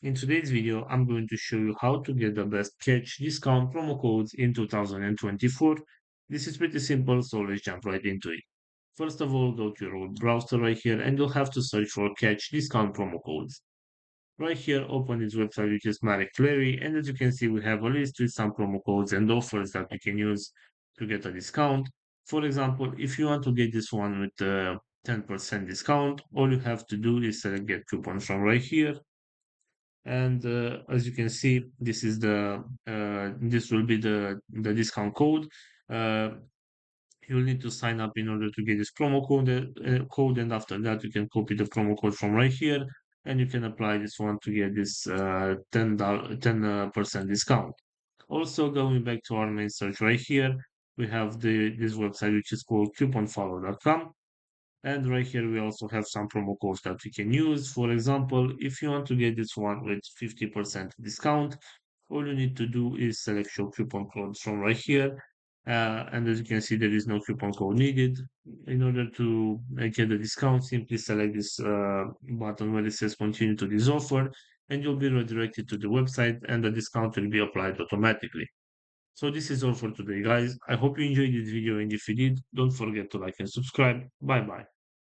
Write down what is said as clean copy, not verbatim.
In today's video, I'm going to show you how to get the best catch discount promo codes in 2024. This is pretty simple, so let's jump right into it. First of all, go to your old browser right here and you'll have to search for catch discount promo codes. Right here, open this website which is Marie Clary, and as you can see, we have a list with some promo codes and offers that we can use to get a discount. For example, if you want to get this one with a 10% discount, all you have to do is select get coupon from right here, and as you can see, this will be the discount code. uh, you'll need to sign up in order to get this promo code, and after that you can copy the promo code from right here, and you can apply this one to get this 10% discount. Also, going back to our main search right here, we have this website which is called couponfollow.com. And right here, we also have some promo codes that we can use. For example, if you want to get this one with 50% discount, all you need to do is select show coupon codes from right here. And as you can see, there is no coupon code needed. In order to get the discount, simply select this button where it says continue to this offer, and you'll be redirected to the website and the discount will be applied automatically. So this is all for today, guys. I hope you enjoyed this video, and if you did, don't forget to like and subscribe. Bye bye.